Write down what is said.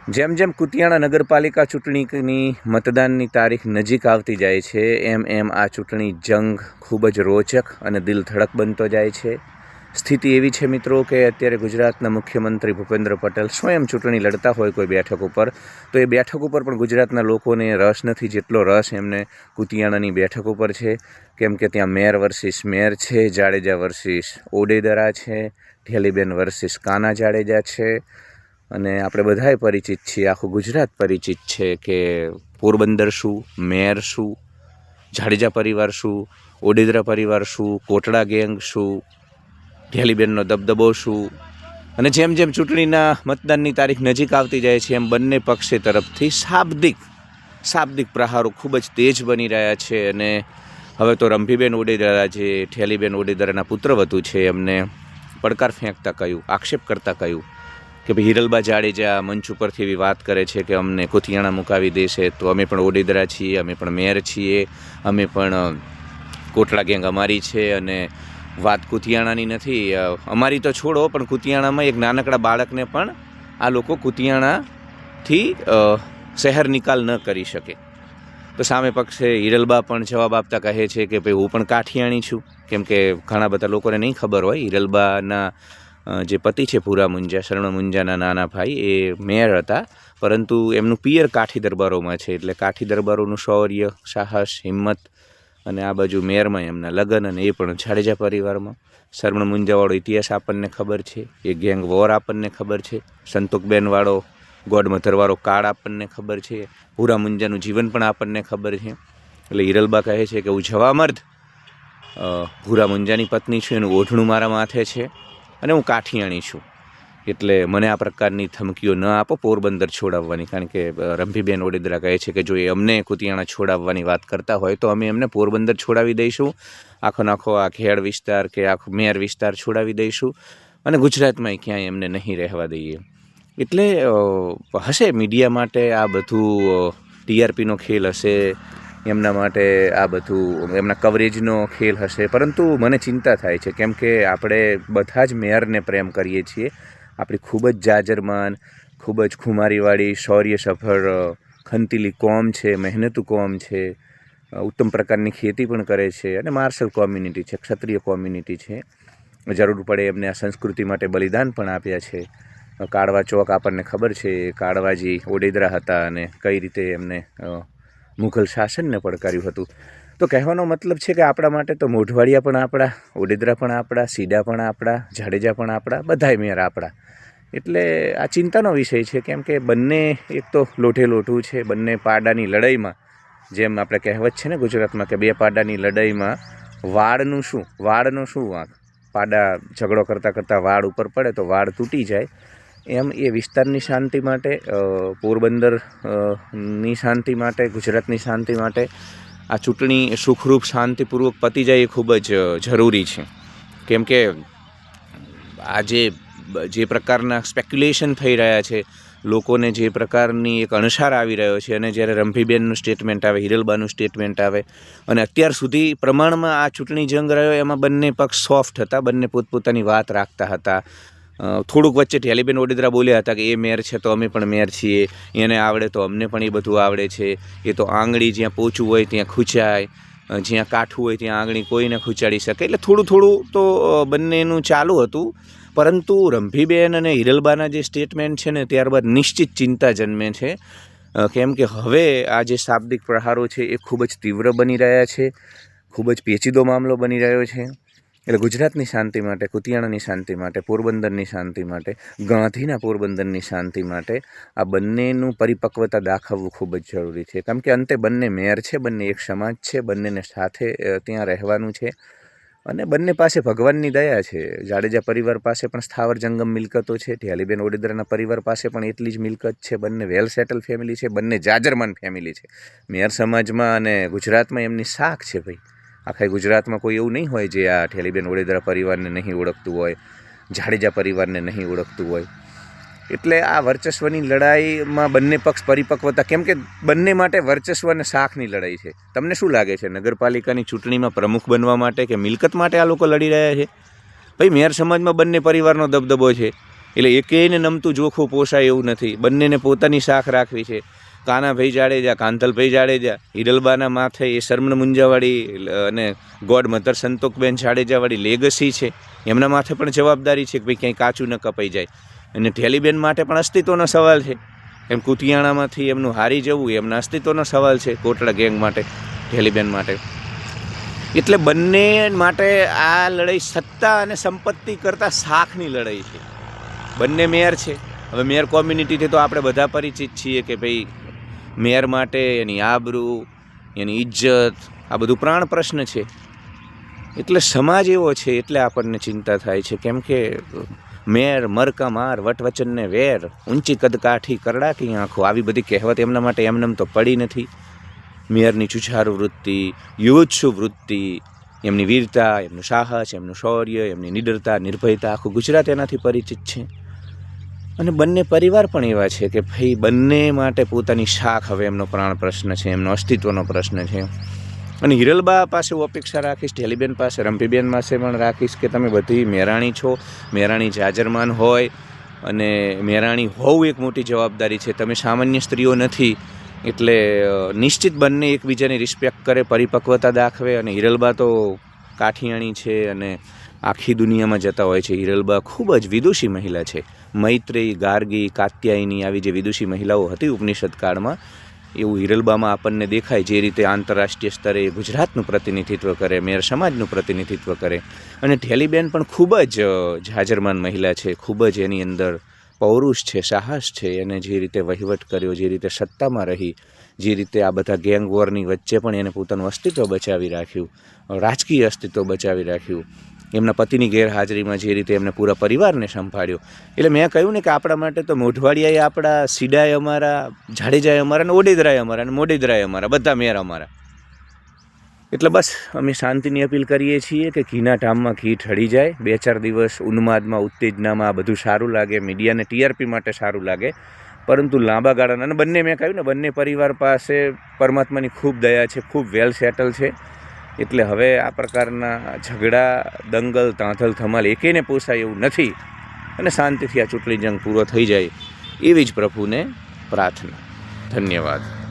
જેમ જેમ કુતિયાણા નગરપાલિકા ચૂંટણીની મતદાનની તારીખ નજીક આવતી જાય છે એમ આ ચૂંટણી જંગ ખૂબ જ રોચક અને દિલધડક બનતો જાય છે. સ્થિતિ એવી છે મિત્રો કે અત્યારે ગુજરાતના મુખ્યમંત્રી ભૂપેન્દ્ર પટેલ સ્વયં ચૂંટણી લડતા હોય કોઈ બેઠક ઉપર, તો એ બેઠક ઉપર પણ ગુજરાતના લોકોને રસ નથી જેટલો રસ એમને કુતિયાણાની બેઠક ઉપર છે. કેમ કે ત્યાં મેયર વર્સિસ મેયર છે, જાડેજા વર્સિસ ઓડેદરા છે, ઢેલીબેન વર્સિસ કાના જાડેજા છે. અને આપણે બધાએ પરિચિત છીએ, આખું ગુજરાત પરિચિત છે કે પોરબંદર શું, મેયર શું, જાડેજા પરિવાર શું, ઓડેદરા પરિવાર શું, કોટડા ગેંગ શું, ઢેલીબેનનો દબદબો શું. અને જેમ જેમ ચૂંટણીના મતદાનની તારીખ નજીક આવતી જાય છે એમ બંને પક્ષે તરફથી શાબ્દિક પ્રહારો ખૂબ જ તેજ બની રહ્યા છે. અને હવે તો રંભીબેન ઓડેદરા જે ઢેલીબેન ઓડેદરાના પુત્રવધુ છે એમને પડકાર ફેંકતા કહ્યું, આક્ષેપ કરતાં કહ્યું કે ભાઈ હિરલબા જાડેજા મંચ ઉપરથી એવી વાત કરે છે કે અમને કુતિયાણા મુકાવી દેશે, તો અમે પણ ઓડેદરા છીએ, અમે પણ મેયર છીએ, અમે પણ કોટડા ગેંગ અમારી છે. અને વાત કુતિયાણાની નથી, અમારી તો છોડો, પણ કુતિયાણામાં એક નાનકડા બાળકને પણ આ લોકો કુતિયાણાથી શહેર નિકાલ ન કરી શકે. તો સામે પક્ષે હિરલબા પણ જવાબ આપતા કહે છે કે ભાઈ હું પણ કાઠિયાણી છું. કેમ કે ઘણા બધા લોકોને નહીં ખબર હોય, હિરલબાના જે પતિ છે ભૂરા મુંજા, શરણ મુંજાના નાના ભાઈ, એ મેયર હતા, પરંતુ એમનું પિયર કાઠી દરબારોમાં છે. એટલે કાઠી દરબારોનું શૌર્ય, સાહસ, હિંમત, અને આ બાજુ મેયરમાં એમના લગ્ન, અને એ પણ જાડેજા પરિવારમાં. શરણ મુંજાવાળો ઇતિહાસ આપણને ખબર છે, એ ગેંગ વોર આપણને ખબર છે, સંતોકબેનવાળો ગોડમધરવાળો કાળ આપણને ખબર છે, ભૂરા મુંજાનું જીવન પણ આપણને ખબર છે. એટલે હિરલબા કહે છે કે હું જવામર્દ ભૂરા મુંજાની પત્ની છું, એનું ઓઢણું મારા માથે છે, અને હું કાઠિયાણી છું. એટલે મને આ પ્રકારની ધમકીઓ ન આપો પોરબંદર છોડાવવાની. કારણ કે રંભીબેન ઓડેદરા કહે છે કે જો એ અમને કુતિયાણા છોડાવવાની વાત કરતા હોય તો અમે એમને પોરબંદર છોડાવી દઈશું, આખો આ ખેડ વિસ્તાર કે આખો મેયર વિસ્તાર છોડાવી દઈશું, અને ગુજરાતમાં ક્યાંય એમને નહીં રહેવા દઈએ. એટલે હશે મીડિયા માટે આ બધું ટીઆરપીનો ખેલ હશે, એમના માટે આ બધું એમના કવરેજનો ખેલ હશે. પરંતુ મને ચિંતા થાય છે, કેમ કે આપણે બધા જ મેયરને પ્રેમ કરીએ છીએ. આપણી ખૂબ જ જાજરમાન, ખૂબ જ ખુમારીવાળી, શૌર્યસભર, ખંતીલી કોમ છે, મહેનતુ કોમ છે, ઉત્તમ પ્રકારની ખેતી પણ કરે છે, અને માર્શલ કોમ્યુનિટી છે, ક્ષત્રિય કોમ્યુનિટી છે. જરૂર પડે એમને આ સંસ્કૃતિ માટે બલિદાન પણ આપ્યા છે. કાળવા ચોક આપણને ખબર છે, કાળવાજી ઓડેદરા હતા અને કઈ રીતે એમને મુઘલ શાસનને પડકાર્યું હતું. તો કહેવાનો મતલબ છે કે આપણા માટે તો મોઢવાડિયા પણ આપણા, ઓડેદરા પણ આપણા, સીડા પણ આપણા, જાડેજા પણ આપણા, બધાય મેયર આપણા. એટલે આ ચિંતાનો વિષય છે, કેમ કે બંને એક તો લોઢે લોઢું છે. બંને પાડાની લડાઈમાં, જેમ આપણે કહેવત છે ને ગુજરાતમાં કે બે પાડાની લડાઈમાં વાળનું શું, વાળનો શું વાંક, પાડા ઝઘડો કરતાં કરતાં વાળ ઉપર પડે તો વાળ તૂટી જાય. એમ એ વિસ્તારની શાંતિ માટે, પોરબંદરની શાંતિ માટે, ગુજરાતની શાંતિ માટે આ ચૂંટણી સુખરૂપ શાંતિપૂર્વક પતી જાય એ ખૂબ જ જરૂરી છે. કેમ કે આજે જે પ્રકારના સ્પેક્યુલેશન થઈ રહ્યા છે, લોકોને જે પ્રકારની એક અણસાર આવી રહ્યો છે, અને જ્યારે રંભીબેનનું સ્ટેટમેન્ટ આવે, હિરલબાનું સ્ટેટમેન્ટ આવે, અને અત્યાર સુધી પ્રમાણમાં આ ચૂંટણી જંગ રહ્યો એમાં બંને પક્ષ સોફ્ટ હતા, બંને પોતપોતાની વાત રાખતા હતા. થોડુંક વચ્ચે ઢેલીબેન ઓડેદરા બોલ્યા હતા કે એ મેયર છે તો અમે પણ મેયર છીએ, એને આવડે તો અમને પણ એ બધું આવડે છે, એ તો આંગળી જ્યાં પોચું હોય ત્યાં ખૂંચાય, જ્યાં કાઠું હોય ત્યાં આંગળી કોઈને ખૂંચાડી શકે. એટલે થોડું તો બંનેનું ચાલુ હતું. પરંતુ રંભીબેન અને હિરલબાના જે સ્ટેટમેન્ટ છે ને, ત્યારબાદ નિશ્ચિત ચિંતા જન્મે છે. કેમ કે હવે આ જે શાબ્દિક પ્રહારો છે એ ખૂબ જ તીવ્ર બની રહ્યા છે, ખૂબ જ પેચીદો મામલો બની રહ્યો છે. એટલે ગુજરાતની શાંતિ માટે, કુતિયાણાની શાંતિ માટે, પોરબંદરની શાંતિ માટે, ગાંધીના પોરબંદરની શાંતિ માટે આ બંનેનું પરિપક્વતા દાખવવું ખૂબ જ જરૂરી છે. કેમ કે અંતે બંને મેયર છે, બંને એક સમાજ છે, બંનેને સાથે ત્યાં રહેવાનું છે, અને બંને પાસે ભગવાનની દયા છે. જાડેજા પરિવાર પાસે પણ સ્થાવર જંગમ મિલકતો છે, ઢેલીબેન ઓડેદરાના પરિવાર પાસે પણ એટલી જ મિલકત છે. બંને વેલ સેટલ ફેમિલી છે, બંને જાજરમાન ફેમિલી છે. મેયર સમાજમાં અને ગુજરાતમાં એમની શાખ છે ભાઈ. આખા ગુજરાતમાં કોઈ એવું નહીં હોય જે આ ઢેલીબેન ઓડેદરા પરિવારને નહીં ઓળખતું હોય, જાડેજા પરિવારને નહીં ઓળખતું હોય. એટલે આ વર્ચસ્વની લડાઈમાં બંને પક્ષ પરિપક્વતા, કેમ કે બંને માટે વર્ચસ્વ અને શાખની લડાઈ છે. તમને શું લાગે છે, નગરપાલિકાની ચૂંટણીમાં પ્રમુખ બનવા માટે કે મિલકત માટે આ લોકો લડી રહ્યા છે? ભાઈ મેયર સમાજમાં બંને પરિવારનો દબદબો છે, એટલે એકેયને નમતું જોખું પોસાય એવું નથી. બંનેને પોતાની શાખ રાખવી છે. કાનાભાઈ જાડેજા, કાંતલભાઈ જાડેજા, હિરલબાના માથે એ શર્મણ મુંજાવાળી અને ગોડ મધર સંતોકબેન જાડેજાવાળી લેગસી છે. એમના માથે પણ જવાબદારી છે કે ભાઈ ક્યાંય કાચું ન કપાઈ જાય. અને ઠેલીબેન માટે પણ અસ્તિત્વનો સવાલ છે. એમ કુતિયાણામાંથી એમનું હારી જવું એમના અસ્તિત્વનો સવાલ છે. કોટડા ગેંગ માટે, ઠેલીબેન માટે. એટલે બંને માટે આ લડાઈ સત્તા અને સંપત્તિ કરતાં શાખની લડાઈ છે. બંને મેયર છે. હવે મેયર કોમ્યુનિટીથી તો આપણે બધા પરિચિત છીએ કે ભાઈ મેયર માટે એની આબરૂ, એની ઇજ્જત, આ બધું પ્રાણ પ્રશ્ન છે. એટલે સમાજ એવો છે એટલે આપણને ચિંતા થાય છે. કેમ કે મેર મરકા માર વટવચનને વેર, ઊંચી કદ કાઠી કરડાકી આંખો, આવી બધી કહેવત એમના માટે એમનેમ તો પડી નથી. મેયરની જુઝારૂ વૃત્તિ, યુવત્સુ વૃત્તિ, એમની વીરતા, એમનું સાહસ, એમનું શૌર્ય, એમની નિડરતા, નિર્ભયતા, આખું ગુજરાત એનાથી પરિચિત છે. અને બંને પરિવાર પણ એવા છે કે ભાઈ બંને માટે પોતાની શાખ હવે એમનો પ્રાણ પ્રશ્ન છે, એમનો અસ્તિત્વનો પ્રશ્ન છે. અને હિરલબા પાસે હું અપેક્ષા રાખીશ, ઠેલીબેન પાસે, રંપીબેન પાસે પણ રાખીશ કે તમે બધી મેરાણી છો, મેરાણી જાજરમાન હોય અને મેરાણી હોવું એક મોટી જવાબદારી છે. તમે સામાન્ય સ્ત્રીઓ નથી. એટલે નિશ્ચિત બંને એકબીજાની રિસ્પેક્ટ કરે, પરિપક્વતા દાખવે. અને હિરલબા તો કાઠિયાણી છે અને આખી દુનિયામાં જતા હોય છે. હિરલબા ખૂબ જ વિદુષી મહિલા છે. મૈત્રેયી, ગાર્ગી, કાત્યાયની આવી જે વિદુષી મહિલાઓ હતી ઉપનિષદ કાળમાં, એવું હિરલબામાં આપણને દેખાય. જે રીતે આંતરરાષ્ટ્રીય સ્તરે ગુજરાતનું પ્રતિનિધિત્વ કરે, મેયર સમાજનું પ્રતિનિધિત્વ કરે. અને ઠેલીબેન પણ ખૂબ જ જાજરમાન મહિલા છે. ખૂબ જ એની અંદર પૌરુષ છે, સાહસ છે. એને જે રીતે વહીવટ કર્યો, જે રીતે સત્તામાં રહી, જે રીતે આ બધા ગેંગ વોરની વચ્ચે પણ એને પોતાનું અસ્તિત્વ બચાવી રાખ્યું, રાજકીય અસ્તિત્વ બચાવી રાખ્યું. એમના પતિની ગેરહાજરીમાં જે રીતે એમને પૂરા પરિવારને સંભાળ્યો. એટલે મેં કહ્યું ને કે આપણા માટે તો મોઢવાડિયાએ આપણા, સીડાએ અમારા, જાડેજાએ અમારા, અને ઓડેદરાએ અમારા, અને મોડેદરાએ અમારા, બધા મેયર અમારા. એટલે બસ અમે શાંતિની અપીલ કરીએ છીએ કે ઘીના ઢામમાં ઘી ઠળી જાય. 2-4 દિવસ ઉન્માદમાં, ઉત્તેજનામાં આ બધું સારું લાગે, મીડિયાને ટીઆરપી માટે સારું લાગે. પરંતુ લાંબા ગાળાના, અને બંને મેં કહ્યું ને બંને પરિવાર પાસે પરમાત્માની ખૂબ દયા છે, ખૂબ વેલ સેટલ છે. એટલે હવે આ પ્રકારના ઝઘડા, દંગલ, તાંધલ, ધમાલ એકેયને પોસાય એવું નથી. અને શાંતિથી આ ચૂંટણી જંગ પૂરો થઈ જાય એવી જ પ્રભુને પ્રાર્થના. ધન્યવાદ.